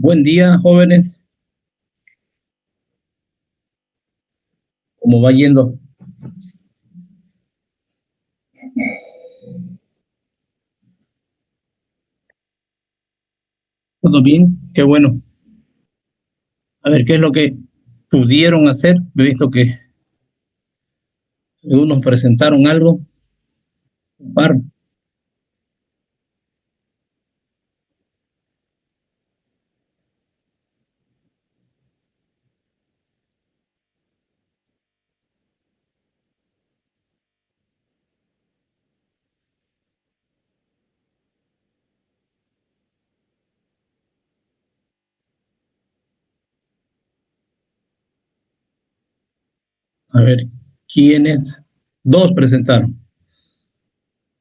Buen día, jóvenes. ¿Cómo va yendo? ¿Todo bien? Qué bueno. A ver, ¿qué es lo que pudieron hacer? He visto que algunos presentaron algo. Par. A ver, ¿quiénes? Dos presentaron.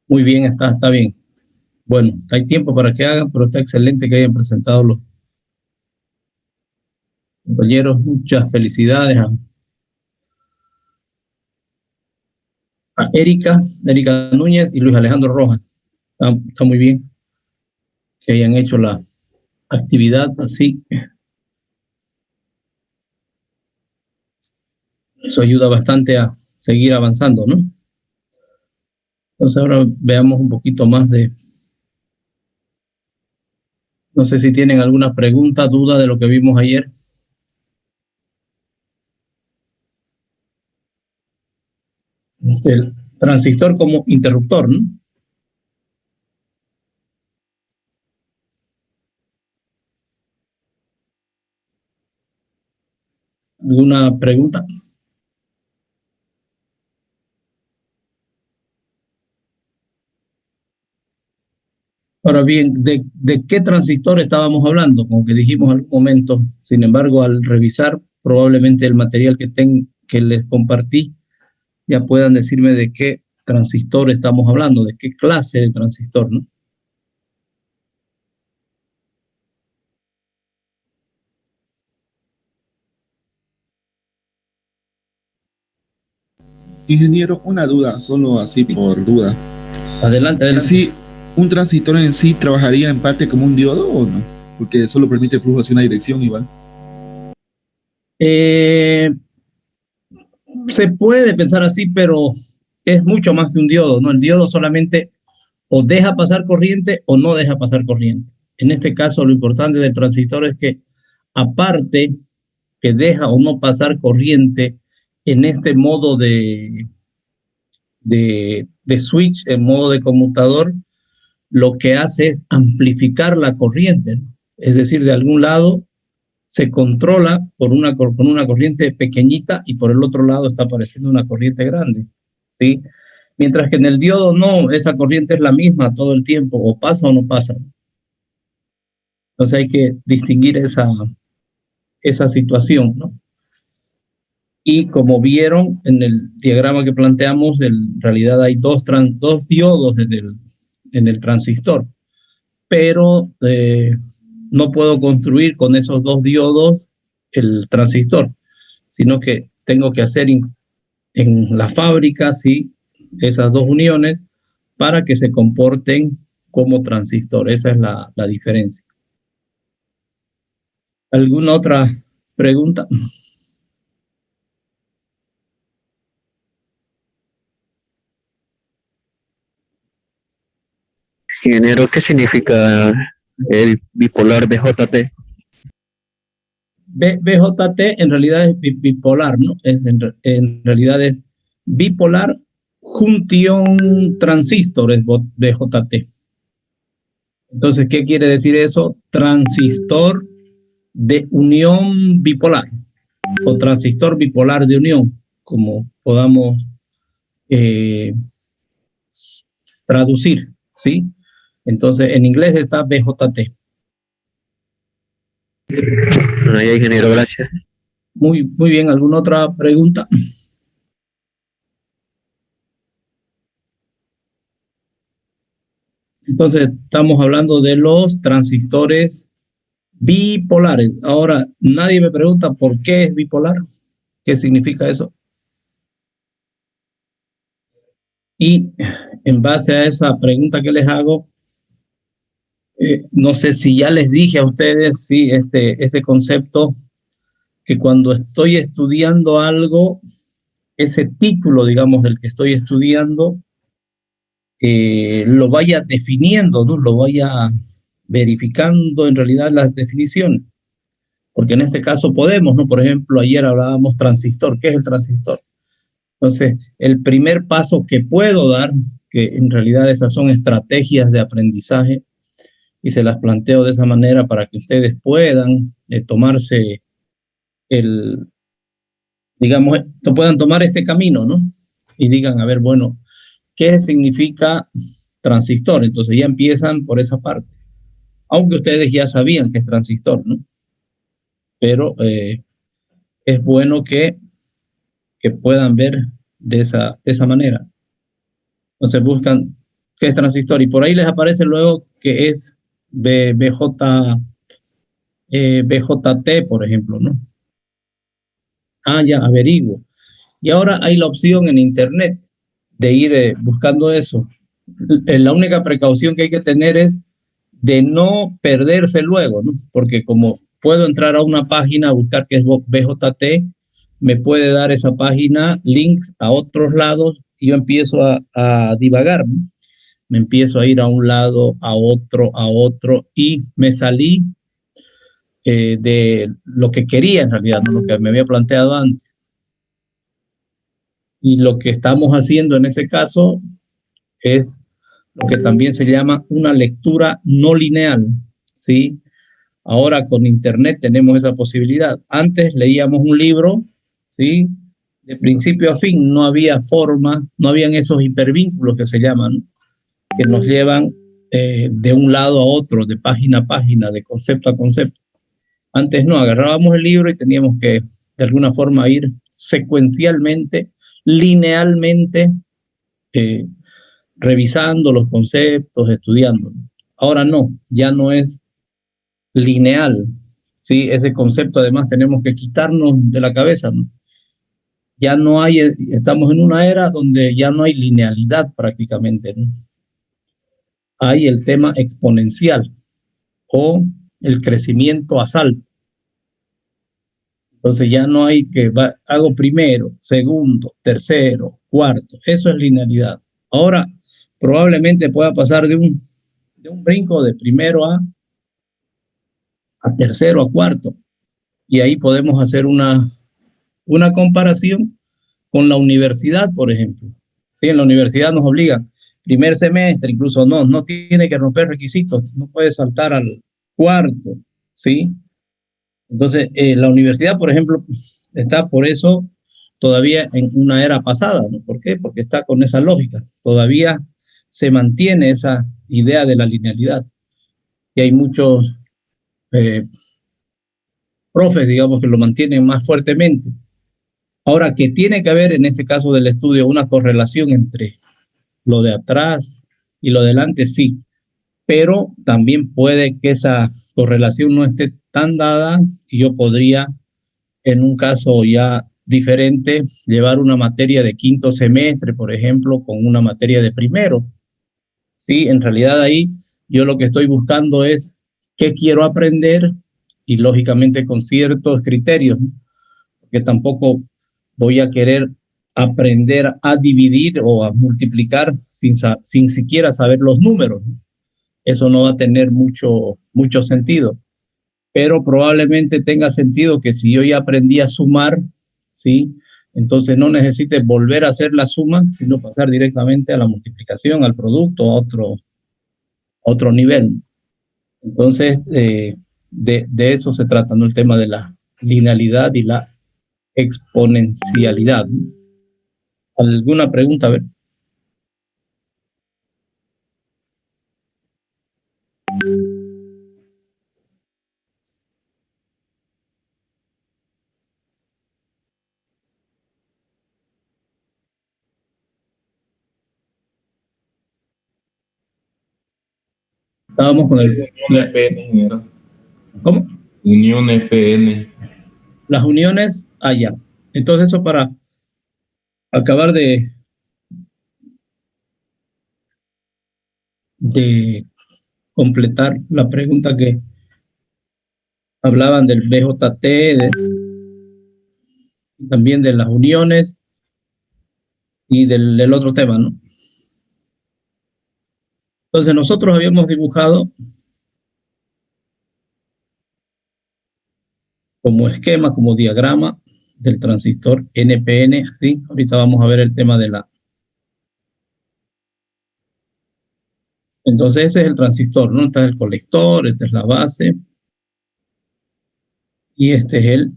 Muy bien, está bien. Bueno, hay tiempo para que hagan, pero está excelente que hayan presentado los compañeros. Muchas felicidades a Erika Núñez y Luis Alejandro Rojas. Está muy bien que hayan hecho la actividad así. Eso ayuda bastante a seguir avanzando, ¿no? Entonces ahora veamos un poquito más de... No sé si tienen alguna pregunta, duda de lo que vimos ayer. El transistor como interruptor, ¿no? ¿Alguna pregunta? Ahora bien, ¿de qué transistor estábamos hablando? Como que dijimos en algún momento. Sin embargo, al revisar probablemente el material que les compartí, ya puedan decirme de qué transistor estamos hablando, de qué clase de transistor, ¿no? Ingeniero, una duda, solo así Sí. por duda. Adelante, En adelante. sí, ¿un transistor en sí trabajaría en parte como un diodo o no? Porque solo permite flujo hacia una dirección igual. Eh, Se puede pensar así, pero es mucho más que un diodo, ¿no? El diodo solamente o deja pasar corriente o no deja pasar corriente. En este caso, lo importante del transistor es que, aparte que deja o no pasar corriente en este modo de switch, en modo de conmutador, lo que hace es amplificar la corriente, ¿no? Es decir, de algún lado se controla con una corriente pequeñita y por el otro lado está apareciendo una corriente grande, ¿sí? Mientras que en el diodo no, esa corriente es la misma todo el tiempo, o pasa o no pasa. Entonces hay que distinguir esa situación, ¿no? Y como vieron en el diagrama que planteamos, en realidad hay dos diodos en el transistor, pero no puedo construir con esos dos diodos el transistor, sino que tengo que hacer en la fábrica, sí, esas dos uniones para que se comporten como transistor. Esa es la diferencia. ¿Alguna otra pregunta? Ingeniero, ¿qué significa el bipolar BJT? BJT en realidad es bipolar, ¿no? En realidad es bipolar junción transistor, es BJT. Entonces, ¿qué quiere decir eso? Transistor de unión bipolar o transistor bipolar de unión, como podamos eh, traducir, ¿sí? Entonces, en inglés está BJT. No, ya, ingeniero, gracias. Muy bien, ¿alguna otra pregunta? Entonces, estamos hablando de los transistores bipolares. Ahora, nadie me pregunta por qué es bipolar, qué significa eso. Y en base a esa pregunta que les hago, No sé si ya les dije a ustedes, sí, este concepto, que cuando estoy estudiando algo, ese título, digamos, del que estoy estudiando, lo vaya definiendo, ¿no? Lo vaya verificando en realidad las definiciones. Porque en este caso podemos, ¿no? Por ejemplo, ayer hablábamos transistor. ¿Qué es el transistor? Entonces, el primer paso que puedo dar, que en realidad esas son estrategias de aprendizaje, y se las planteo de esa manera para que ustedes puedan tomarse el, digamos, puedan tomar este camino, ¿no? Y digan, a ver, bueno, ¿qué significa transistor? Entonces ya empiezan por esa parte. Aunque ustedes ya sabían que es transistor, ¿no? Pero es bueno que puedan ver de esa manera. Entonces buscan qué es transistor y por ahí les aparece luego que es BJT, por ejemplo, ¿no? Ah, ya, averiguo. Y ahora hay la opción en internet de ir buscando eso. La única precaución que hay que tener es de no perderse luego, ¿no? Porque como puedo entrar a una página a buscar qué es BJT, me puede dar esa página links a otros lados y yo empiezo a divagar, ¿no? Me empiezo a ir a un lado, a otro y me salí de lo que quería en realidad, ¿no? Lo que me había planteado antes. Y lo que estamos haciendo en ese caso es lo que también se llama una lectura no lineal, ¿sí? Ahora con internet tenemos esa posibilidad. Antes leíamos un libro, ¿sí? De principio a fin, no había forma, no habían esos hipervínculos que se llaman, que nos llevan de un lado a otro, de página a página, de concepto a concepto. Antes no, agarrábamos el libro y teníamos que de alguna forma ir secuencialmente, linealmente, eh, revisando los conceptos, estudiando. Ahora no, ya no es lineal, ¿sí? Ese concepto además tenemos que quitarnos de la cabeza, ¿no? Ya no hay, estamos en una era donde ya no hay linealidad prácticamente, ¿no? Hay el tema exponencial o el crecimiento a salto. Entonces ya no hay que hago primero, segundo, tercero, cuarto. Eso es linealidad. Ahora probablemente pueda pasar de un brinco de primero a tercero, a cuarto. Y ahí podemos hacer una comparación con la universidad, por ejemplo. ¿Sí? En la universidad nos obligan, primer semestre, incluso no tiene que romper requisitos, no puede saltar al cuarto, ¿sí? Entonces, la universidad, por ejemplo, está por eso todavía en una era pasada, ¿no? ¿Por qué? Porque está con esa lógica. Todavía se mantiene esa idea de la linealidad. Y hay muchos profes, digamos, que lo mantienen más fuertemente. Ahora, que tiene que haber en este caso del estudio una correlación entre lo de atrás y lo de delante, sí, pero también puede que esa correlación no esté tan dada y yo podría, en un caso ya diferente, llevar una materia de quinto semestre, por ejemplo, con una materia de primero. Sí, en realidad ahí yo lo que estoy buscando es qué quiero aprender y lógicamente con ciertos criterios, ¿no? Que tampoco voy a querer aprender a dividir o a multiplicar sin siquiera saber los números. Eso no va a tener mucho sentido, pero probablemente tenga sentido que si yo ya aprendí a sumar, ¿sí? Entonces no necesite volver a hacer la suma, sino pasar directamente a la multiplicación, al producto, a otro nivel. Entonces, de eso se trata, ¿no? El tema de la linealidad y la exponencialidad. ¿Alguna pregunta? A ver. Estábamos con el... Unión PN, ¿Cómo? Unión PN. Las uniones allá. Entonces eso para acabar de completar la pregunta que hablaban del BJT, también de las uniones y del otro tema, ¿no? Entonces nosotros habíamos dibujado como esquema, como diagrama del transistor NPN, ¿sí? Ahorita vamos a ver el tema de la... Entonces ese es el transistor, ¿no? Este es el colector, esta es la base y este es el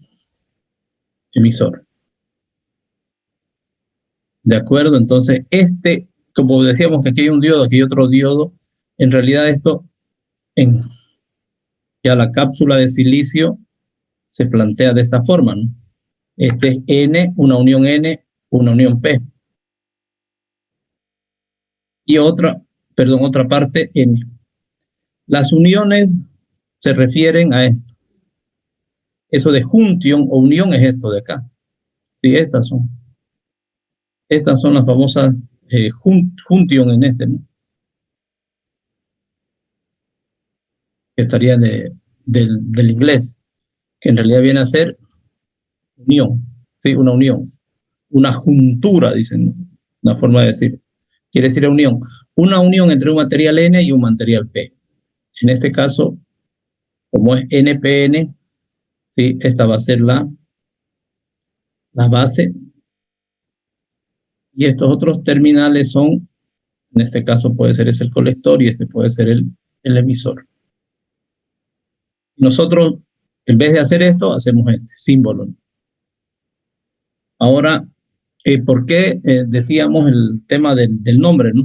emisor. ¿De acuerdo? Entonces como decíamos que aquí hay un diodo, aquí hay otro diodo, en realidad esto, en ya la cápsula de silicio se plantea de esta forma, ¿no? Este es N, una unión P. Y otra parte N. Las uniones se refieren a esto. Eso de junción o unión es esto de acá. Sí, estas son las famosas junción en este, ¿no? Que estaría del inglés, que en realidad viene a ser unión, ¿sí? Una unión, una juntura, dicen, ¿no? Una forma de decir. Quiere decir unión. Una unión entre un material N y un material P. En este caso, como es NPN, ¿sí? Esta va a ser la base. Y estos otros terminales son, en este caso puede ser el colector y este puede ser el emisor. Nosotros, en vez de hacer esto, hacemos este símbolo. Ahora, ¿por qué decíamos el tema del nombre, ¿no?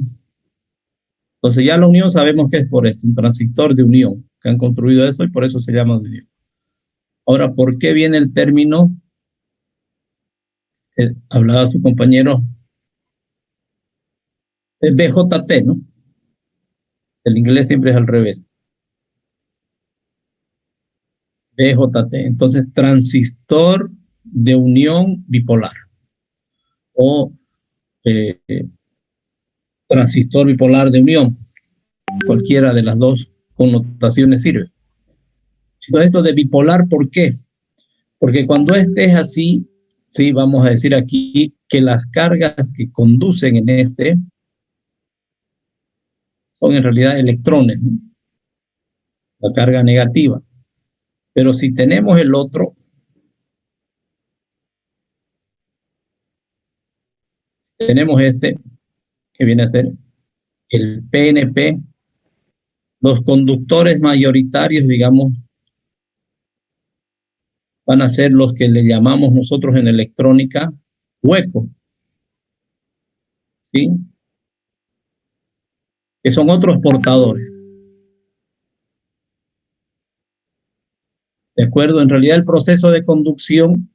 Entonces ya la unión sabemos que es por esto, un transistor de unión, que han construido eso y por eso se llama de unión. Ahora, ¿por qué viene el término? Hablaba su compañero, BJT, ¿no? El inglés siempre es al revés. BJT, entonces transistor de unión bipolar o transistor bipolar de unión, cualquiera de las dos connotaciones sirve. Entonces esto de bipolar, ¿por qué? Porque cuando este es así, sí, vamos a decir aquí que las cargas que conducen en este son en realidad electrones, ¿no? La carga negativa. Pero si tenemos el otro, tenemos este, que viene a ser el PNP, los conductores mayoritarios, digamos, van a ser los que le llamamos nosotros en electrónica hueco, ¿sí? Que son otros portadores. ¿De acuerdo? En realidad el proceso de conducción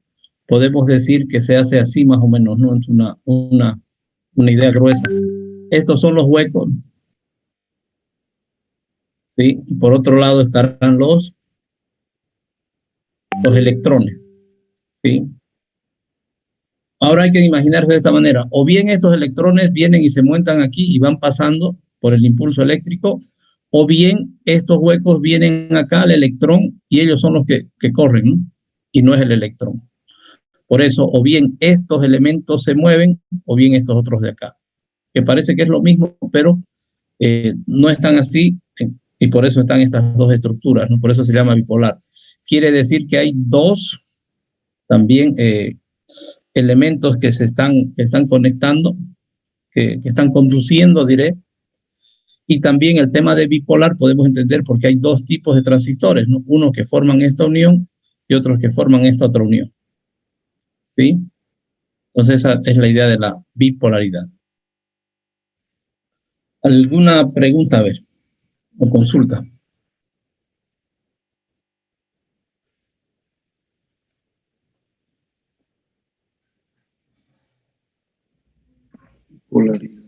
podemos decir que se hace así más o menos, ¿no? Es una idea gruesa. Estos son los huecos, ¿sí? Y por otro lado estarán los electrones, ¿sí? Ahora hay que imaginarse de esta manera, o bien estos electrones vienen y se montan aquí y van pasando por el impulso eléctrico, o bien estos huecos vienen acá al electrón y ellos son los que corren, ¿no? Y no es el electrón. Por eso, o bien estos elementos se mueven, o bien estos otros de acá, que parece que es lo mismo, pero no están así, y por eso están estas dos estructuras, ¿no? Por eso se llama bipolar. Quiere decir que hay dos también elementos que están conectando, que están conduciendo, diré. Y también el tema de bipolar podemos entender porque hay dos tipos de transistores, ¿no? Unos que forman esta unión y otros que forman esta otra unión, ¿sí? Entonces esa es la idea de la bipolaridad. ¿Alguna pregunta, a ver, o consulta? Polaridad.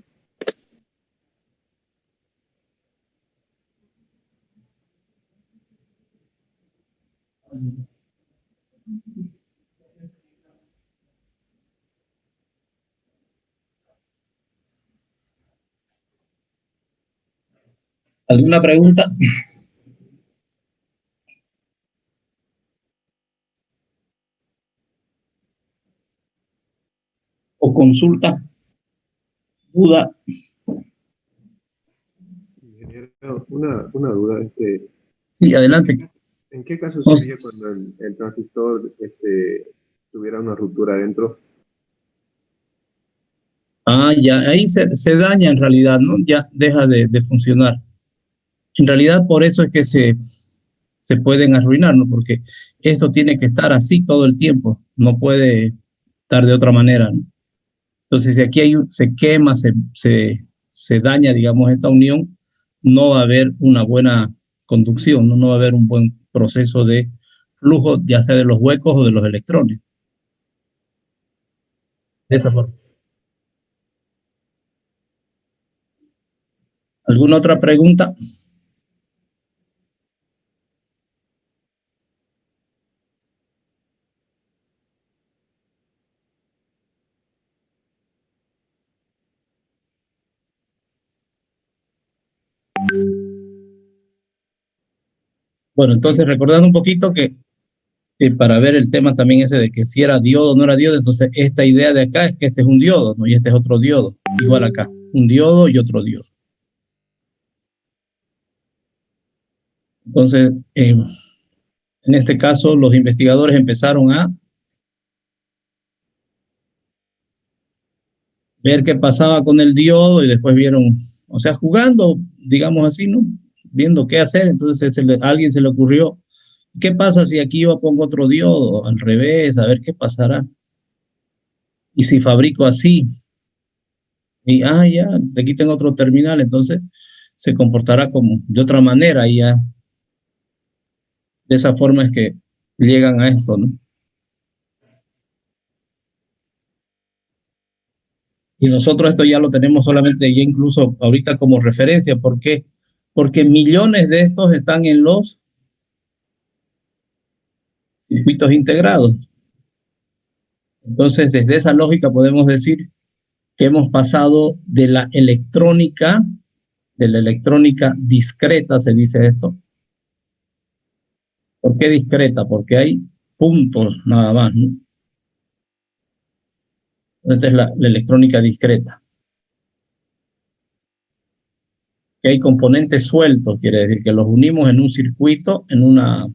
¿Alguna pregunta? ¿O consulta? ¿Duda? Ingeniero, una duda, Sí, adelante. ¿en qué caso Os- sería cuando el transistor tuviera una ruptura adentro? Ya, ahí se daña en realidad, ¿no? Ya deja de funcionar. En realidad, por eso es que se pueden arruinar, ¿no? Porque esto tiene que estar así todo el tiempo, no puede estar de otra manera, ¿no? Entonces, si aquí se quema, se daña, digamos, esta unión, no va a haber una buena conducción, ¿no? No va a haber un buen proceso de flujo, ya sea de los huecos o de los electrones. De esa forma. ¿Alguna otra pregunta? Bueno, entonces recordando un poquito que para ver el tema también ese de que si era diodo o no era diodo, entonces esta idea de acá es que este es un diodo, ¿no? Y este es otro diodo, igual acá, un diodo y otro diodo. Entonces, en este caso, los investigadores empezaron a ver qué pasaba con el diodo y después vieron, o sea, jugando, digamos así, ¿no? Viendo qué hacer, entonces a alguien se le ocurrió, ¿qué pasa si aquí yo pongo otro diodo al revés? A ver qué pasará. Y si fabrico así, y ya, aquí tengo otro terminal, entonces se comportará como de otra manera y ya de esa forma es que llegan a esto, ¿no? Y nosotros esto ya lo tenemos solamente ya incluso ahorita como referencia. ¿Por qué? Porque millones de estos están en los circuitos integrados. Entonces, desde esa lógica podemos decir que hemos pasado de la electrónica discreta, se dice esto. ¿Por qué discreta? Porque hay puntos nada más, ¿no? Esta es la electrónica discreta. Que hay componentes sueltos, quiere decir que los unimos en un circuito, en una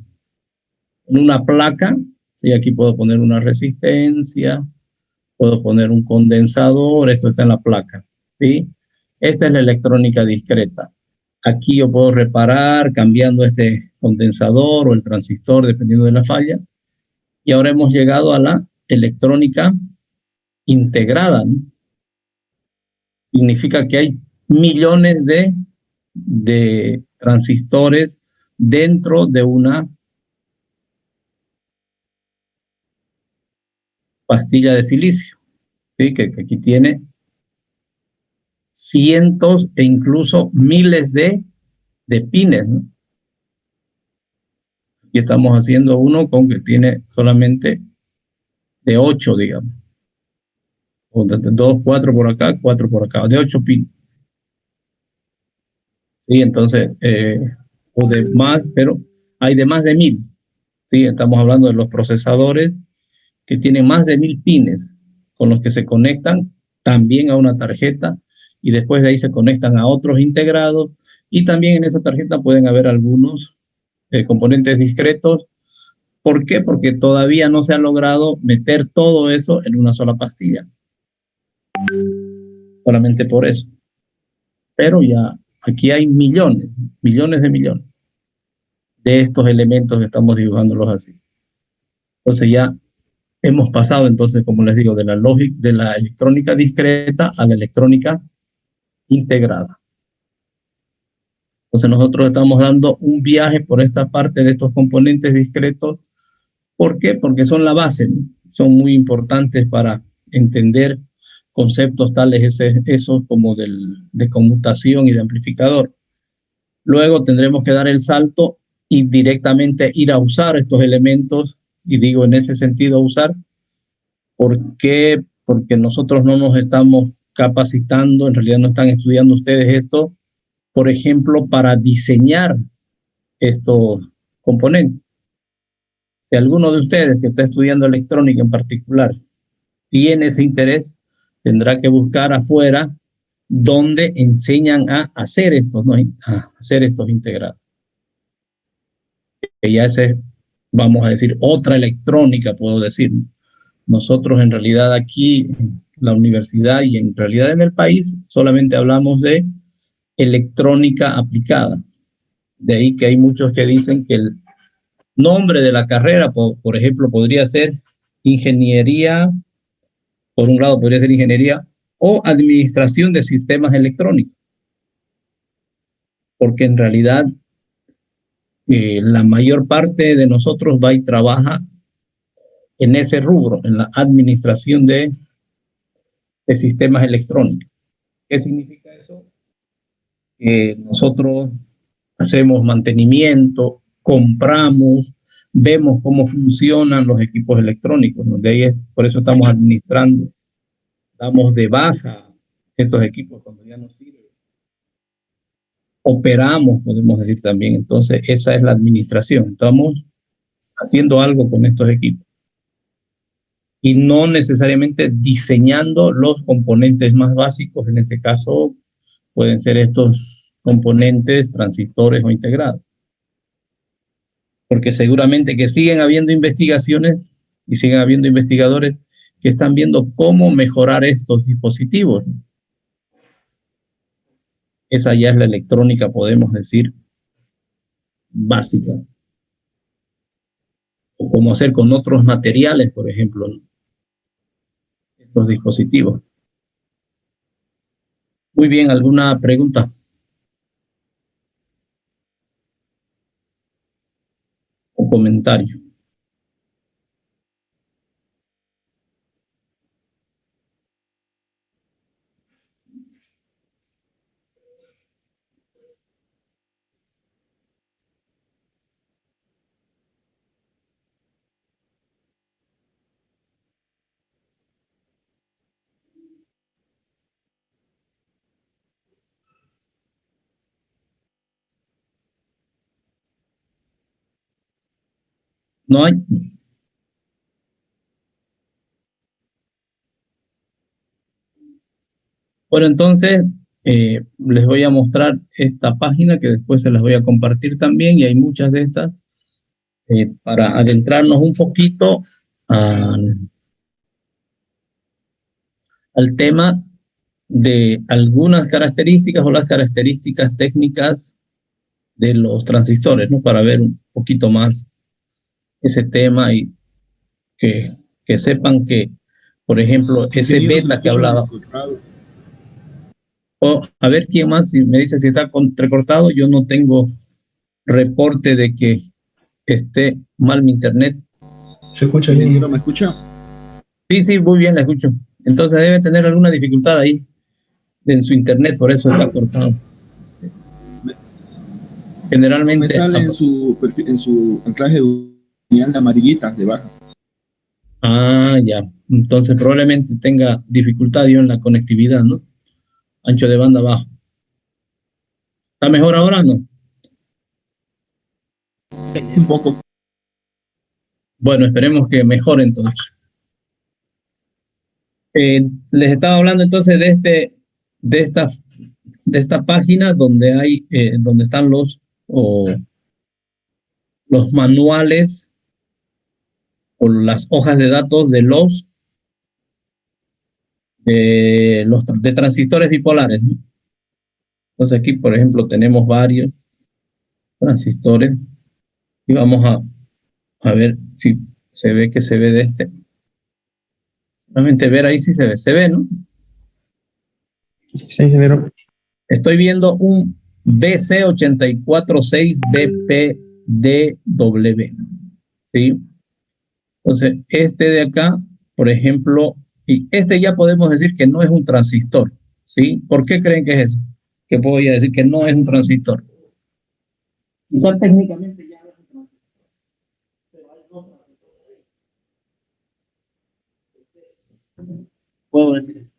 placa. Sí, aquí puedo poner una resistencia, puedo poner un condensador, esto está en la placa, ¿sí? Esta es la electrónica discreta. Aquí yo puedo reparar cambiando este condensador o el transistor, dependiendo de la falla. Y ahora hemos llegado a la electrónica integrada, ¿no? Significa que hay millones de transistores dentro de una pastilla de silicio, ¿sí? Que aquí tiene cientos e incluso miles de pines, ¿no? Y estamos haciendo uno con que tiene solamente de 8, digamos. O de 2, 4 por acá, 4 por acá, de 8 pines. Sí, entonces, o de más, pero hay de más de 1000. Sí, estamos hablando de los procesadores que tienen más de 1000 pines con los que se conectan también a una tarjeta y después de ahí se conectan a otros integrados y también en esa tarjeta pueden haber algunos componentes discretos. ¿Por qué? Porque todavía no se ha logrado meter todo eso en una sola pastilla. Solamente por eso. Pero ya aquí hay millones, millones de millones de estos elementos que estamos dibujándolos así. Entonces ya hemos pasado entonces, como les digo, de la electrónica discreta a la electrónica integrada. Entonces nosotros estamos dando un viaje por esta parte de estos componentes discretos. ¿Por qué? Porque son la base, ¿no? Son muy importantes para entender conceptos tales esos como de conmutación y de amplificador. Luego tendremos que dar el salto y directamente ir a usar estos elementos, y digo en ese sentido usar, ¿por qué? Porque nosotros no nos estamos capacitando, en realidad no están estudiando ustedes esto por ejemplo, para diseñar estos componentes. Si alguno de ustedes que está estudiando electrónica en particular tiene ese interés, tendrá que buscar afuera donde enseñan a hacer estos, ¿no? A hacer estos integrados. Que ya ese es, vamos a decir, otra electrónica, puedo decir. Nosotros en realidad aquí, en la universidad y en realidad en el país, solamente hablamos de electrónica aplicada. De ahí que hay muchos que dicen que el nombre de la carrera, por ejemplo, podría ser ingeniería, por un lado podría ser ingeniería o administración de sistemas electrónicos, porque en realidad la mayor parte de nosotros va y trabaja en ese rubro, en la administración de sistemas electrónicos. ¿Qué significa eso? Que nosotros hacemos mantenimiento, compramos, vemos cómo funcionan los equipos electrónicos, ¿no? De ahí es, por eso estamos administrando, damos de baja estos equipos cuando ya no sirven. Operamos, podemos decir también. Entonces, esa es la administración. Estamos haciendo algo con estos equipos. Y no necesariamente diseñando los componentes más básicos. En este caso, pueden ser estos componentes, transistores o integrados. Porque seguramente que siguen habiendo investigaciones y siguen habiendo investigadores que están viendo cómo mejorar estos dispositivos. Esa ya es la electrónica, podemos decir, básica. O cómo hacer con otros materiales, por ejemplo, estos dispositivos. Muy bien, ¿alguna pregunta? O comentario. ¿No hay? Bueno, entonces les voy a mostrar esta página que después se las voy a compartir también y hay muchas de estas para adentrarnos un poquito al tema de algunas características o las características técnicas de los transistores, ¿no? Para ver un poquito más ese tema y que sepan que, por ejemplo, ese beta que hablaba. O a ver quién más, si me dice si está recortado, yo no tengo reporte de que esté mal mi internet. ¿Se escucha bien? ¿Me escucha? Sí, sí, muy bien, la escucho. Entonces debe tener alguna dificultad ahí en su internet, por eso está cortado. Generalmente. Me sale en su anclaje de señal amarillita debajo. Ah, ya. Entonces probablemente tenga dificultad yo en la conectividad, ¿no? Ancho de banda bajo. ¿Está mejor ahora o no? Un poco. Bueno, esperemos que mejore entonces. Les estaba hablando entonces de esta página donde hay, donde están los manuales o las hojas de datos de los de transistores bipolares, ¿no? Entonces aquí, por ejemplo, tenemos varios transistores y vamos a ver si se ve que se ve de este. Solamente ver ahí si se ve, ¿no? Sí, ingeniero. Estoy viendo un BC846BPDW, ¿sí? Entonces, este de acá, por ejemplo, y este ya podemos decir que no es un transistor, ¿sí? ¿Por qué creen que es eso? Que puedo ya decir que no es un transistor. Quizá técnicamente ya no es un transistor, pero hay dos transistores. Puedo decir.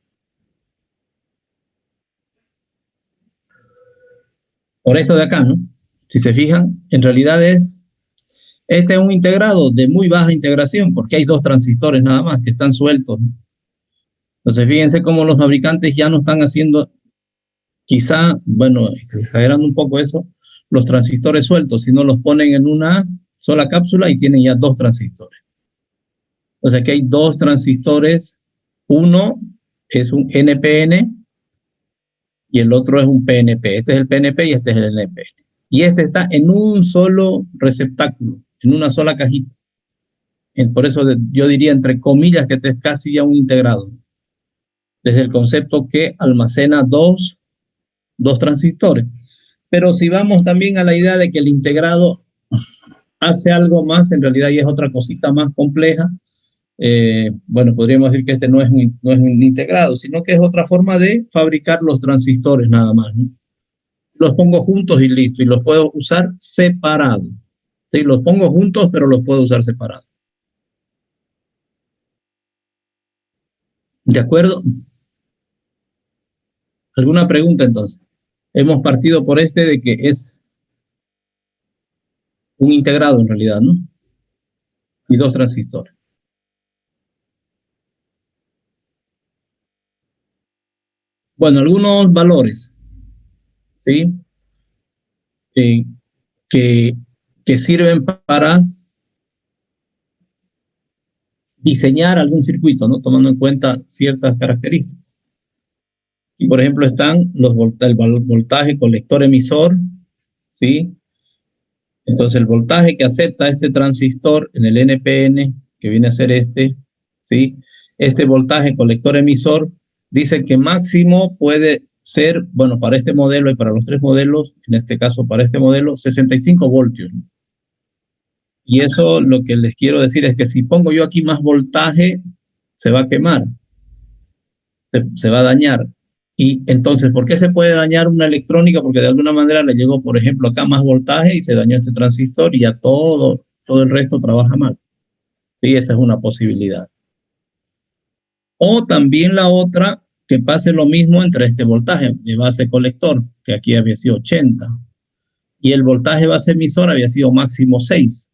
por esto de acá, ¿no? Si se fijan, en realidad este es un integrado de muy baja integración, porque hay 2 transistores nada más que están sueltos, ¿no? Entonces, fíjense cómo los fabricantes ya no están haciendo, quizá, bueno, exagerando un poco eso, los transistores sueltos, sino los ponen en una sola cápsula y tienen ya 2 transistores. O sea que hay 2 transistores, uno es un NPN y el otro es un PNP. Este es el PNP y este es el NPN. Y este está en un solo receptáculo, en una sola cajita. Por eso yo diría, entre comillas, que este es casi ya un integrado. Desde el concepto que almacena dos transistores. Pero si vamos también a la idea de que el integrado hace algo más, en realidad ya es otra cosita más compleja. Bueno, podríamos decir que este no es un integrado, sino que es otra forma de fabricar los transistores nada más, ¿no? Los pongo juntos y listo, y los puedo usar separados. Sí, los pongo juntos, pero los puedo usar separados. ¿De acuerdo? ¿Alguna pregunta entonces? Hemos partido por de que es un integrado en realidad, ¿no? Y 2 transistores. Bueno, algunos valores, ¿sí? Que sirven para diseñar algún circuito, ¿no? Tomando en cuenta ciertas características. Y por ejemplo están el voltaje colector emisor, ¿sí? Entonces el voltaje que acepta este transistor en el NPN, que viene a ser ¿sí? Este voltaje colector emisor dice que máximo puede ser, bueno, para este modelo y para los 3 modelos, en este caso para este modelo, 65 voltios, ¿no? Y eso lo que les quiero decir es que si pongo yo aquí más voltaje, se va a quemar, se va a dañar. Y entonces, ¿por qué se puede dañar una electrónica? Porque de alguna manera le llegó, por ejemplo, acá más voltaje y se dañó este transistor y ya todo el resto trabaja mal. Sí, esa es una posibilidad. O también la otra, que pase lo mismo entre este voltaje de base colector, que aquí había sido 80, y el voltaje base emisor había sido máximo 6,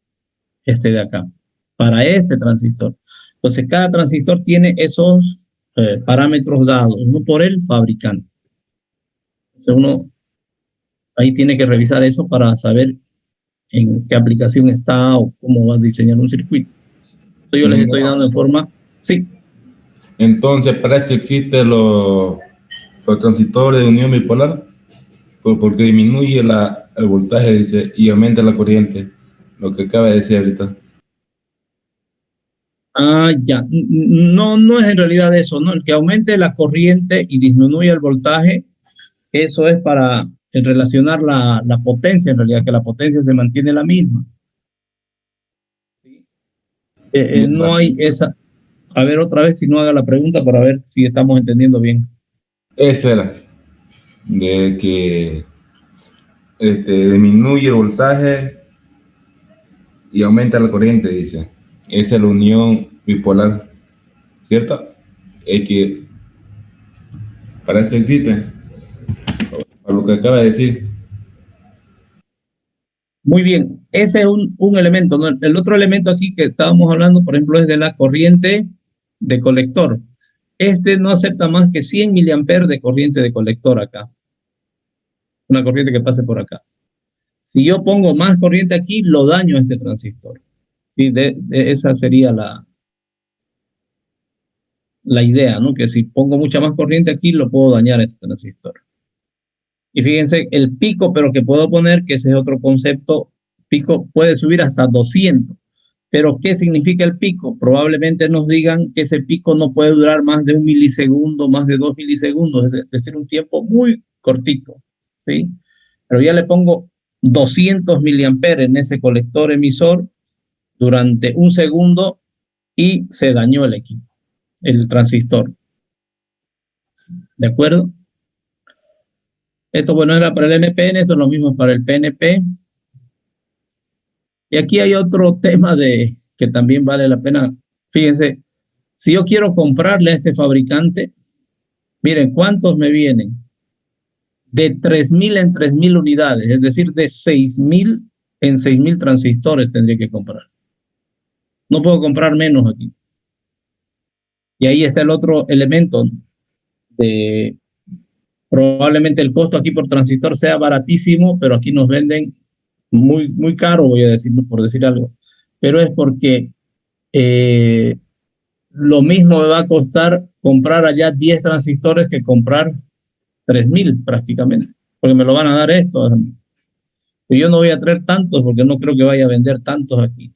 este de acá, para este transistor. Entonces, cada transistor tiene esos parámetros dados, no por el fabricante. Entonces, uno ahí tiene que revisar eso para saber en qué aplicación está o cómo va a diseñar un circuito. Entonces, yo les estoy dando en forma, sí. Entonces, para esto existen los transistores de unión bipolar, porque disminuye el voltaje, dice, y aumenta la corriente, lo que acaba de decir ahorita. Ah, ya. No es en realidad eso, ¿no? El que aumente la corriente y disminuya el voltaje, eso es para relacionar la potencia, en realidad, que la potencia se mantiene la misma. No hay esa. A ver, otra vez, si no haga la pregunta para ver si estamos entendiendo bien. Esa era, de que disminuye el voltaje y aumenta la corriente, dice. Esa es la unión bipolar, ¿cierto? Es que para eso existe, para lo que acaba de decir. Muy bien, ese es un elemento, ¿no? El otro elemento aquí que estábamos hablando, por ejemplo, es de la corriente de colector. Este no acepta más que 100 miliamperes de corriente de colector acá. Una corriente que pase por acá. Si yo pongo más corriente aquí, lo daño a este transistor. ¿Sí? Esa sería la idea, ¿no? Que si pongo mucha más corriente aquí, lo puedo dañar a este transistor. Y fíjense, el pico, pero que puedo poner, que ese es otro concepto, pico puede subir hasta 200. Pero, ¿qué significa el pico? Probablemente nos digan que ese pico no puede durar más de 1 milisegundo, más de 2 milisegundos, es decir, un tiempo muy cortito, ¿sí? Pero ya le pongo 200 miliamperes en ese colector emisor durante 1 segundo y se dañó el equipo, el transistor. ¿De acuerdo? Esto, bueno, era para el NPN, esto es lo mismo para el PNP. Y aquí hay otro tema que también vale la pena. Fíjense, si yo quiero comprarle a este fabricante, miren, ¿cuántos me vienen? de 3.000 en 3.000 unidades, es decir, de 6.000 en 6.000 transistores tendría que comprar. No puedo comprar menos aquí. Y ahí está el otro elemento de probablemente el costo aquí por transistor sea baratísimo, pero aquí nos venden muy caro, voy a decir, por decir algo. Pero es porque lo mismo me va a costar comprar allá 10 transistores que comprar 3.000 prácticamente, porque me lo van a dar esto. Y yo no voy a traer tantos porque no creo que vaya a vender tantos aquí.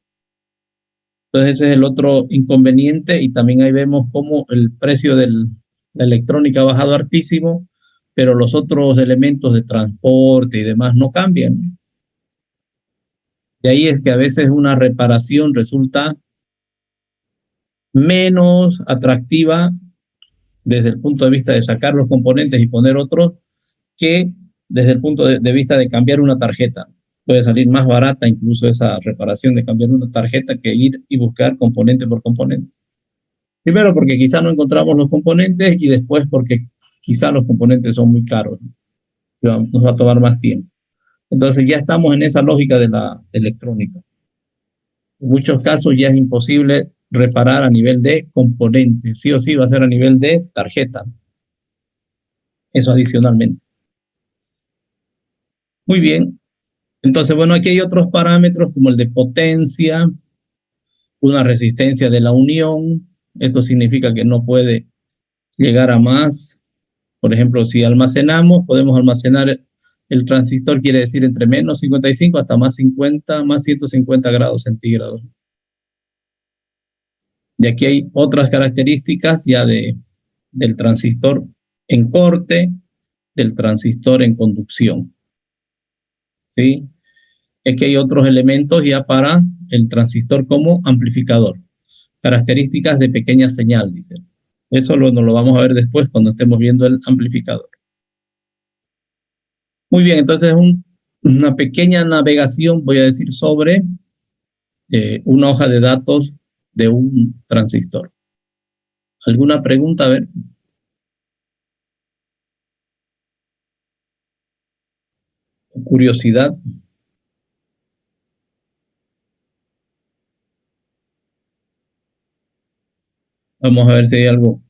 Entonces ese es el otro inconveniente y también ahí vemos cómo el precio de la electrónica ha bajado hartísimo, pero los otros elementos de transporte y demás no cambian. De ahí es que a veces una reparación resulta menos atractiva desde el punto de vista de sacar los componentes y poner otros que desde el punto de vista de cambiar una tarjeta. Puede salir más barata incluso esa reparación de cambiar una tarjeta que ir y buscar componente por componente. Primero porque quizá no encontramos los componentes y después porque quizá los componentes son muy caros. Nos va a tomar más tiempo. Entonces ya estamos en esa lógica de la electrónica. En muchos casos ya es imposible reparar a nivel de componentes. Sí o sí va a ser a nivel de tarjeta. Eso adicionalmente. Muy bien. Entonces, bueno, aquí hay otros parámetros como el de potencia, una resistencia de la unión. Esto significa que no puede llegar a más. Por ejemplo, si almacenamos, podemos almacenar el transistor, quiere decir entre menos 55 hasta más 50, más 150 grados centígrados. Y aquí hay otras características ya del transistor en corte, del transistor en conducción. ¿Sí? Es que hay otros elementos ya para el transistor como amplificador. Características de pequeña señal, dice. Eso nos lo vamos a ver después cuando estemos viendo el amplificador. Muy bien, entonces una pequeña navegación, voy a decir, sobre una hoja de datos de un transistor. ¿Alguna pregunta? A ver. Curiosidad. Vamos a ver si hay algo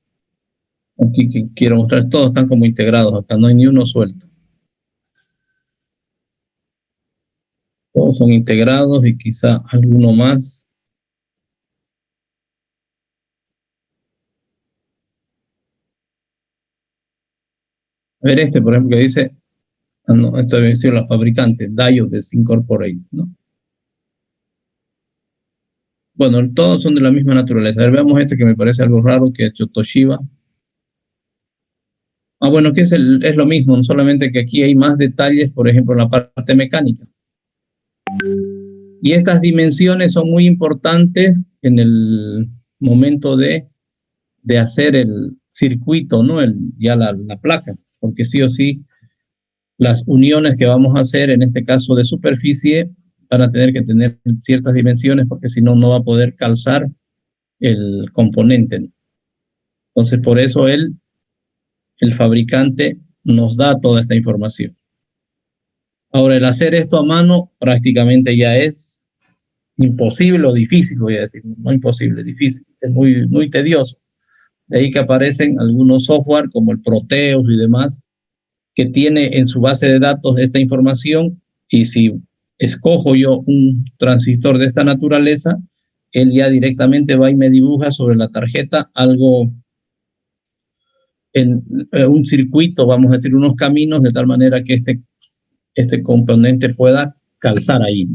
aquí que quiero mostrar. Todos están como integrados acá, no hay ni uno suelto. Todos son integrados y quizá alguno más. A ver este, por ejemplo, que dice, no, esto debe ser la fabricante, Diodes Incorporated, ¿no? Bueno, todos son de la misma naturaleza. A ver, veamos este que me parece algo raro que ha hecho Toshiba. Ah, bueno, que es lo mismo, solamente que aquí hay más detalles, por ejemplo, en la parte mecánica. Y estas dimensiones son muy importantes en el momento de hacer el circuito, ¿no? Ya la placa, porque sí o sí, las uniones que vamos a hacer, en este caso de superficie, van a tener que tener ciertas dimensiones, porque si no, no va a poder calzar el componente. Entonces, por eso el fabricante nos da toda esta información. Ahora, el hacer esto a mano prácticamente ya es imposible o difícil, voy a decir, no imposible, difícil, es muy tedioso. De ahí que aparecen algunos software como el Proteus y demás, que tiene en su base de datos esta información, y si escojo yo un transistor de esta naturaleza, él ya directamente va y me dibuja sobre la tarjeta algo en un circuito, vamos a decir, unos caminos, de tal manera que este componente pueda calzar ahí.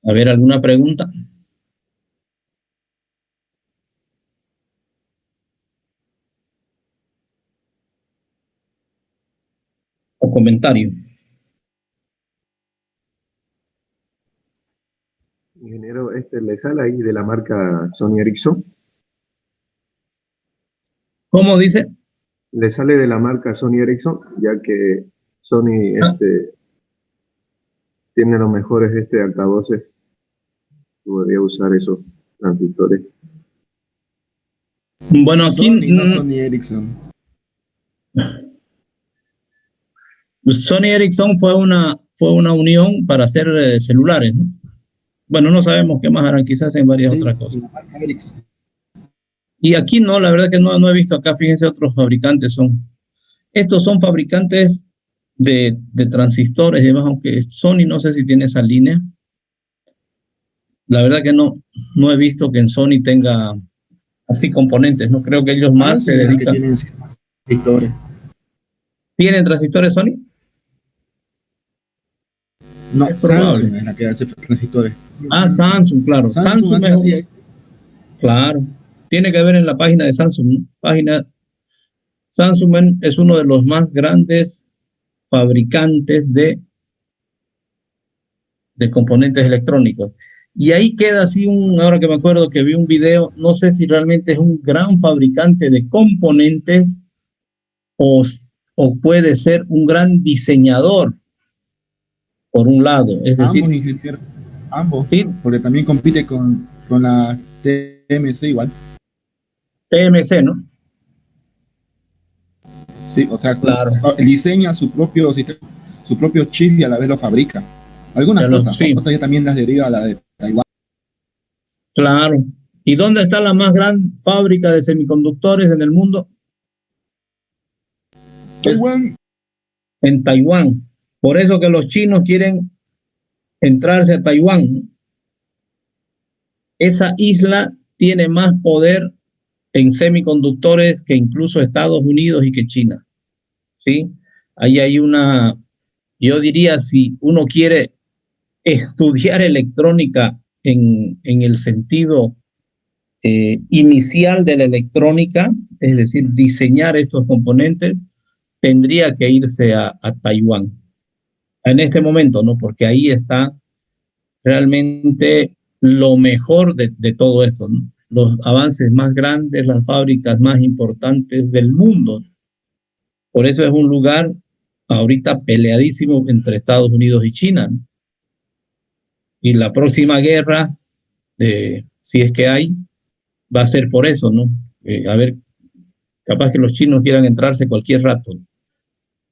A ver, ¿alguna pregunta? ¿O comentario? Ingeniero, ¿le sale ahí de la marca Sony Ericsson? ¿Cómo dice? Le sale de la marca Sony Ericsson, ya que Sony tiene los mejores altavoces. Podría usar esos transistores. Bueno, aquí Sony, no Sony Ericsson. Sony Ericsson fue una unión para hacer celulares, ¿no? Bueno, no sabemos qué más harán, quizás en varias Sí, otras cosas. la marca Ericsson. Y aquí no, la verdad que no he visto acá, fíjense, otros fabricantes son. Estos son fabricantes de transistores y demás, aunque Sony no sé si tiene esa línea. La verdad que no he visto que en Sony tenga así componentes, no creo que ellos más se Samsung es la que dedican. tienen transistores. ¿Tienen transistores Sony? No, Es Samsung probable. es la que hace transistores. Ah, Samsung, claro. Samsung Samsung antes hacía. claro. Tiene que ver en la página de Samsung, ¿no? Samsung es uno de los más grandes fabricantes de componentes electrónicos. Y ahí queda así ahora que me acuerdo que vi un video, no sé si realmente es un gran fabricante de componentes o puede ser un gran diseñador, por un lado. Es decir, Ambos ingenieros, ambos, sí, porque también compite con la TMC igual. TMC, ¿no? Sí, o sea, Claro. diseña su propio sistema, su propio chip y a la vez lo fabrica. Algunas cosas, Sí, otras ya también las deriva a la de Taiwán. claro. ¿Y dónde está la más gran fábrica de semiconductores en el mundo? Taiwán. En Taiwán. Por eso que los chinos quieren entrarse a Taiwán, ¿no? Esa isla tiene más poder en semiconductores que incluso Estados Unidos y que China, ¿sí? Ahí hay yo diría, si uno quiere estudiar electrónica en el sentido inicial de la electrónica, es decir, diseñar estos componentes, tendría que irse a Taiwán. En este momento, ¿no? Porque ahí está realmente lo mejor de todo esto, ¿no? Los avances más grandes, las fábricas más importantes del mundo. Por eso es un lugar ahorita peleadísimo entre Estados Unidos y China, ¿no? Y la próxima guerra, si es que hay, va a ser por eso, ¿no? A ver, capaz que los chinos quieran entrarse cualquier rato, ¿no?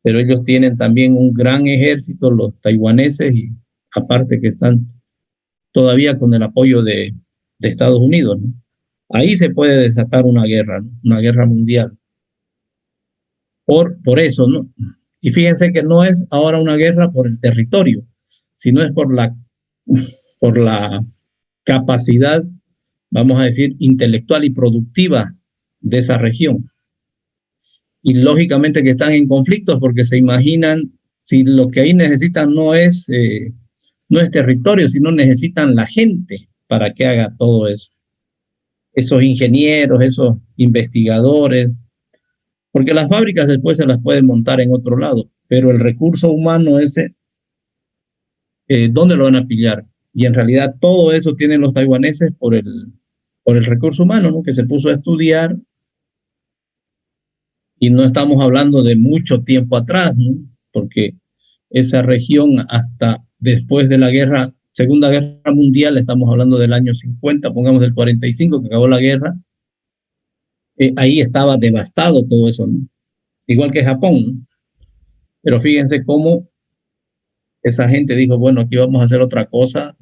Pero ellos tienen también un gran ejército, los taiwaneses, y aparte que están todavía con el apoyo de Estados Unidos, ¿no? Ahí se puede desatar una guerra, ¿no? Una guerra mundial. Por eso, ¿no? Y fíjense que no es ahora una guerra por el territorio, sino es por la capacidad, vamos a decir, intelectual y productiva de esa región. Y lógicamente que están en conflictos porque se imaginan si lo que ahí necesitan no es territorio, sino necesitan la gente para que haga todo eso. Esos ingenieros, esos investigadores, porque las fábricas después se las pueden montar en otro lado, pero el recurso humano ese, ¿dónde lo van a pillar? Y en realidad todo eso tienen los taiwaneses por el recurso humano, ¿no? Que se puso a estudiar, y no estamos hablando de mucho tiempo atrás, ¿no? Porque esa región hasta después de la Segunda Guerra Mundial, estamos hablando del año 50, pongamos del 45, que acabó la guerra, ahí estaba devastado todo eso, ¿no? Igual que Japón, ¿no? Pero fíjense cómo esa gente dijo, bueno, aquí vamos a hacer otra cosa,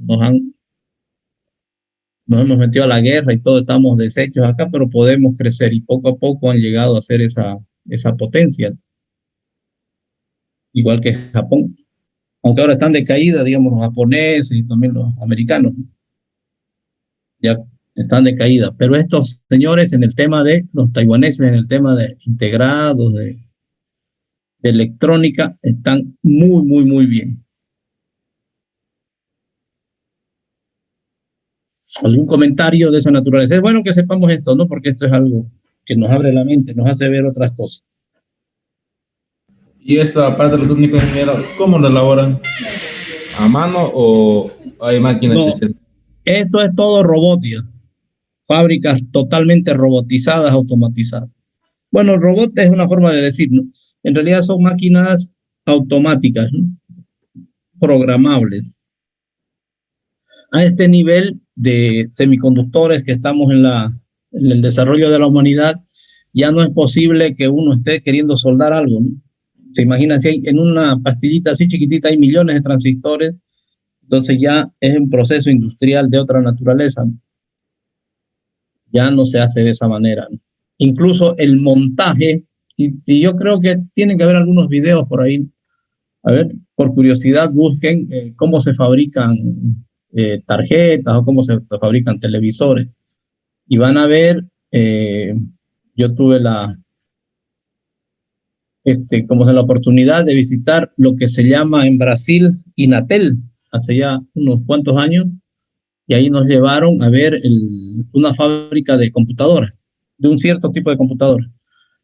nos hemos metido a la guerra y todo, estamos deshechos acá, pero podemos crecer, y poco a poco han llegado a ser esa potencia, igual que Japón. Aunque ahora están de caída, digamos, los japoneses y también los americanos, ¿no? Ya están de caída. Pero estos señores en el tema los taiwaneses en el tema de integrados, de electrónica, están muy, muy, muy bien. ¿Algún comentario de esa naturaleza? Es bueno que sepamos esto, ¿no? Porque esto es algo que nos abre la mente, nos hace ver otras cosas. Y eso, aparte de los técnicos ingenieros, ¿cómo lo elaboran? ¿A mano o hay máquinas especiales? Esto es todo robótica. Fábricas totalmente robotizadas, automatizadas. Bueno, el robot es una forma de decir, ¿no? En realidad son máquinas automáticas, ¿no? Programables. A este nivel de semiconductores que estamos en en el desarrollo de la humanidad, ya no es posible que uno esté queriendo soldar algo, ¿no? Se imagina si hay, en una pastillita así chiquitita hay millones de transistores, entonces ya es un proceso industrial de otra naturaleza, ¿no? Ya no se hace de esa manera, ¿no? Incluso el montaje, y yo creo que tienen que haber algunos videos por ahí, a ver, por curiosidad busquen cómo se fabrican tarjetas o cómo se fabrican televisores, y van a ver, yo tuve como la oportunidad de visitar lo que se llama en Brasil Inatel, hace ya unos cuantos años, y ahí nos llevaron a ver una fábrica de computadoras, de un cierto tipo de computadoras.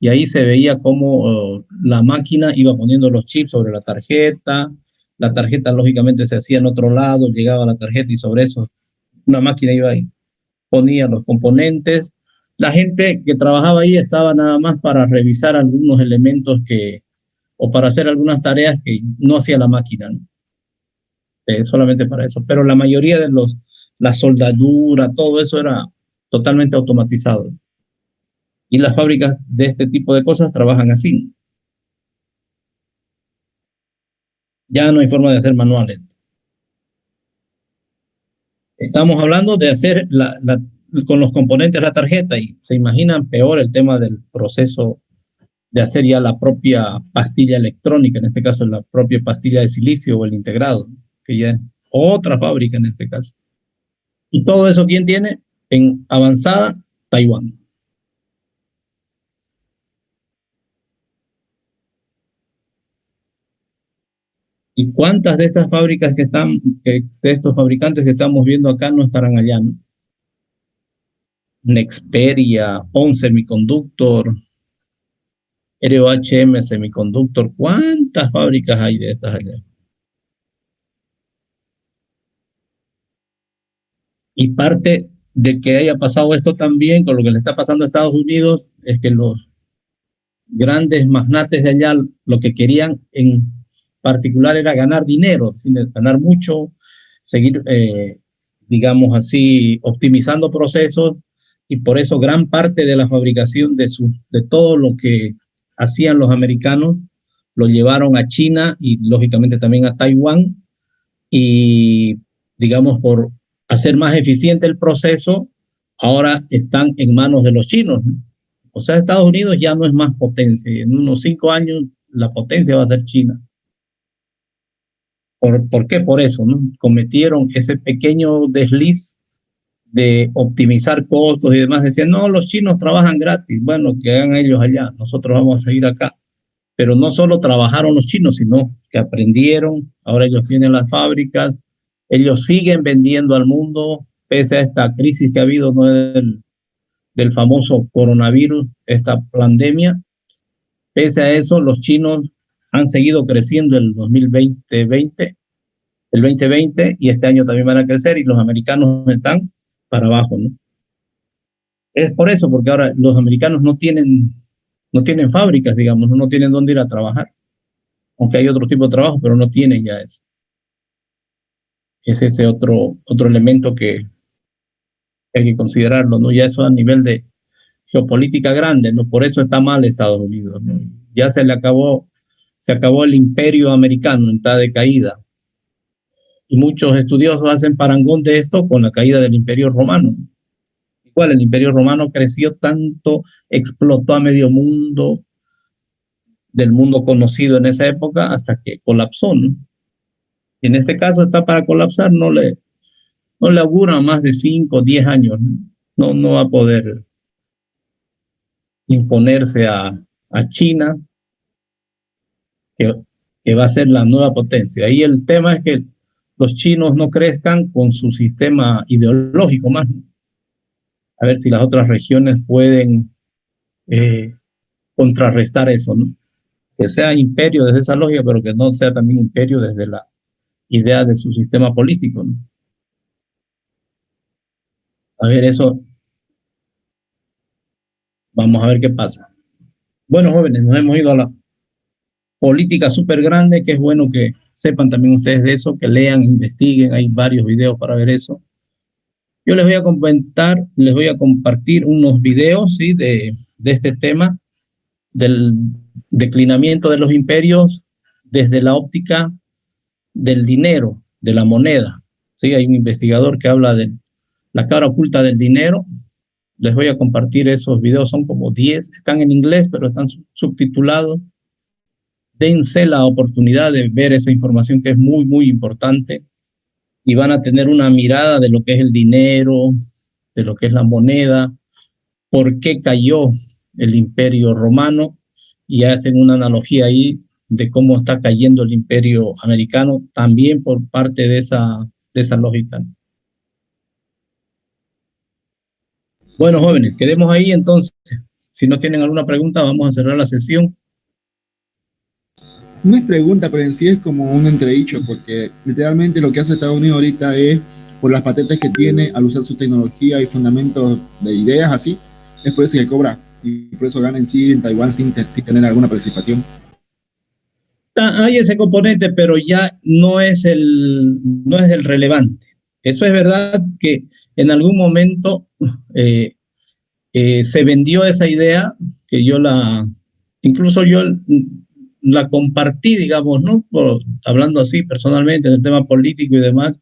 Y ahí se veía cómo la máquina iba poniendo los chips sobre la tarjeta lógicamente se hacía en otro lado, llegaba la tarjeta y sobre eso una máquina iba ahí, ponía los componentes. La gente que trabajaba ahí estaba nada más para revisar algunos elementos o para hacer algunas tareas que no hacía la máquina, ¿no? Solamente para eso. Pero la mayoría de la soldadura, todo eso era totalmente automatizado. Y las fábricas de este tipo de cosas trabajan así. Ya no hay forma de hacer manuales. Estamos hablando de hacer con los componentes de la tarjeta y se imaginan peor el tema del proceso de hacer ya la propia pastilla electrónica, en este caso la propia pastilla de silicio o el integrado, que ya es otra fábrica en este caso. Y todo eso, ¿quién tiene? En avanzada, Taiwán. ¿Y cuántas de estas fábricas de estos fabricantes que estamos viendo acá no estarán allá, ¿no? Nexperia, ON Semiconductor, ROHM Semiconductor, ¿cuántas fábricas hay de estas allá? Y parte de que haya pasado esto también con lo que le está pasando a Estados Unidos es que los grandes magnates de allá lo que querían en particular era ganar dinero, ganar mucho, seguir, digamos así, optimizando procesos, y por eso gran parte de la fabricación de todo lo que hacían los americanos lo llevaron a China y lógicamente también a Taiwán, y digamos por hacer más eficiente el proceso, ahora están en manos de los chinos, ¿no? O sea, Estados Unidos ya no es más potencia. En unos 5 años la potencia va a ser China. ¿Por qué? Por eso, ¿no? Cometieron ese pequeño desliz de optimizar costos y demás. Decían, no, los chinos trabajan gratis. Bueno, que hagan ellos allá. Nosotros vamos a seguir acá. Pero no solo trabajaron los chinos, sino que aprendieron. Ahora ellos tienen las fábricas. Ellos siguen vendiendo al mundo, pese a esta crisis que ha habido, ¿no? del famoso coronavirus, esta pandemia. Pese a eso, los chinos han seguido creciendo el 2020, y este año también van a crecer, y los americanos están para abajo, ¿no? Es por eso, porque ahora los americanos no tienen fábricas, digamos, no tienen dónde ir a trabajar. Aunque hay otro tipo de trabajo, pero no tienen ya eso. Es ese otro elemento que hay que considerarlo, ¿no? Ya eso a nivel de geopolítica grande, ¿no? Por eso está mal Estados Unidos, ¿no? Ya se acabó el imperio americano, está de caída. Y muchos estudiosos hacen parangón de esto con la caída del imperio romano. Igual el imperio romano creció tanto, explotó a medio mundo, del mundo conocido en esa época, hasta que colapsó, ¿no? Y en este caso está para colapsar, no le augura más de 5 o 10 años, ¿no? No va a poder imponerse a China, que va a ser la nueva potencia. Ahí el tema es que los chinos no crezcan con su sistema ideológico más, ¿no? A ver si las otras regiones pueden contrarrestar eso, ¿no? Que sea imperio desde esa lógica, pero que no sea también imperio desde la idea de su sistema político, ¿no? A ver, eso, vamos a ver qué pasa. Bueno, jóvenes, nos hemos ido a la política súper grande, que es bueno que sepan también ustedes de eso, que lean, investiguen, hay varios videos para ver eso. Yo les voy a comentar, les voy a compartir unos videos, ¿sí? de este tema del declinamiento de los imperios desde la óptica del dinero, de la moneda. ¿Sí? Hay un investigador que habla de la cara oculta del dinero. Les voy a compartir esos videos, son como 10, están en inglés, pero están subtitulados. Dense la oportunidad de ver esa información que es muy, muy importante y van a tener una mirada de lo que es el dinero, de lo que es la moneda, por qué cayó el imperio romano y hacen una analogía ahí de cómo está cayendo el imperio americano también por parte de esa lógica. Bueno, jóvenes, quedemos ahí entonces. Si no tienen alguna pregunta, vamos a cerrar la sesión. No es pregunta, pero en sí es como un entredicho, porque literalmente lo que hace Estados Unidos ahorita es, por las patentes que tiene, al usar su tecnología y fundamentos de ideas así, es por eso que cobra, y por eso gana en sí en Taiwán sin tener alguna participación. Hay ese componente, pero ya no es el relevante. Eso es verdad que en algún momento se vendió esa idea, que incluso yo la compartí, digamos, ¿no? Hablando así personalmente del tema político y demás.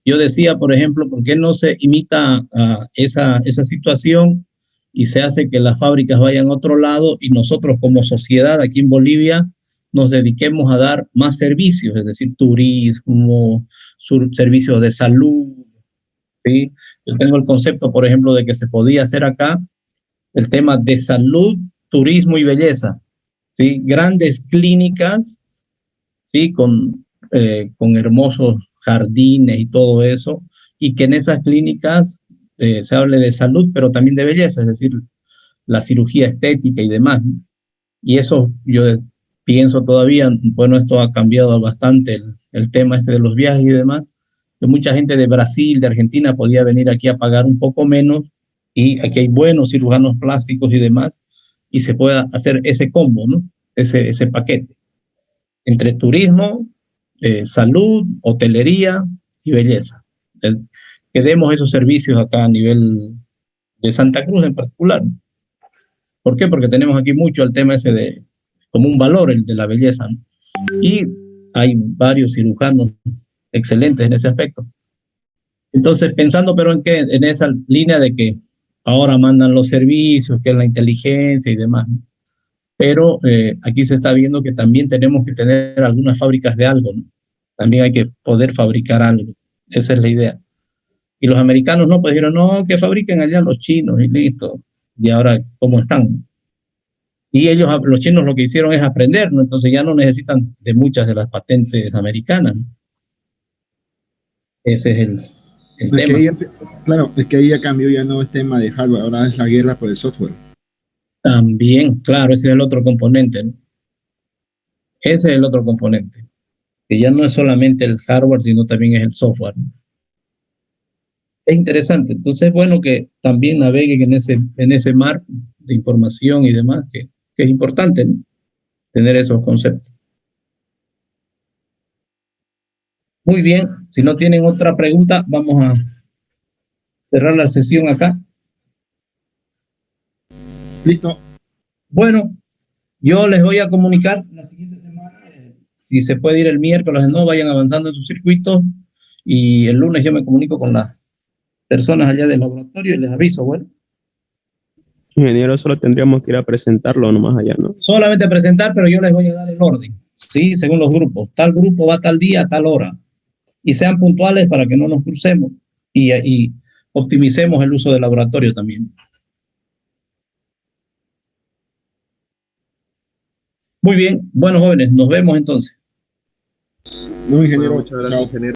Yo decía, por ejemplo, ¿por qué no se imita esa situación y se hace que las fábricas vayan a otro lado y nosotros como sociedad aquí en Bolivia nos dediquemos a dar más servicios, es decir, turismo, servicios de salud, ¿sí? Yo tengo el concepto, por ejemplo, de que se podía hacer acá el tema de salud, turismo y belleza, ¿sí? Grandes clínicas, ¿sí? Con hermosos jardines y todo eso, y que en esas clínicas se hable de salud, pero también de belleza, es decir, la cirugía estética y demás. Y eso yo pienso todavía, bueno, esto ha cambiado bastante el tema este de los viajes y demás, que mucha gente de Brasil, de Argentina podía venir aquí a pagar un poco menos y aquí hay buenos cirujanos plásticos y demás y se pueda hacer ese combo, ¿no? Ese paquete entre turismo, salud, hotelería y belleza. Que demos esos servicios acá a nivel de Santa Cruz en particular. ¿Por qué? Porque tenemos aquí mucho el tema ese de como un valor, el de la belleza, ¿no? Y hay varios cirujanos excelentes en ese aspecto. Entonces, pensando pero en esa línea de que ahora mandan los servicios, que es la inteligencia y demás, ¿no? Pero aquí se está viendo que también tenemos que tener algunas fábricas de algo, ¿no? También hay que poder fabricar algo. Esa es la idea. Y los americanos no, pues dijeron, no, que fabriquen allá los chinos y listo. Y ahora, ¿cómo están? Y ellos, los chinos, lo que hicieron es aprender, ¿no? Entonces ya no necesitan de muchas de las patentes americanas, ¿no? Ese es el tema. Claro, es que ahí ya cambió, ya no es tema de hardware, ahora es la guerra por el software. También, claro, ese es el otro componente, ¿no? Ese es el otro componente, que ya no es solamente el hardware, sino también es el software, ¿no? Es interesante, entonces es bueno que también naveguen en ese mar de información y demás, que es importante, ¿no? Tener esos conceptos. Muy bien, si no tienen otra pregunta, vamos a cerrar la sesión acá. Listo. Bueno, yo les voy a comunicar la siguiente semana, si se puede ir el miércoles, no vayan avanzando en sus circuitos y el lunes yo me comunico con las personas allá del laboratorio y les aviso, bueno. Ingeniero, solo tendríamos que ir a presentarlo nomás allá, ¿no? Solamente presentar, pero yo les voy a dar el orden, ¿sí? Según los grupos. Tal grupo va tal día, a tal hora. Y sean puntuales para que no nos crucemos y optimicemos el uso del laboratorio también. Muy bien, bueno, jóvenes, nos vemos entonces. No, ingeniero. Bueno, muchas gracias, ingeniero.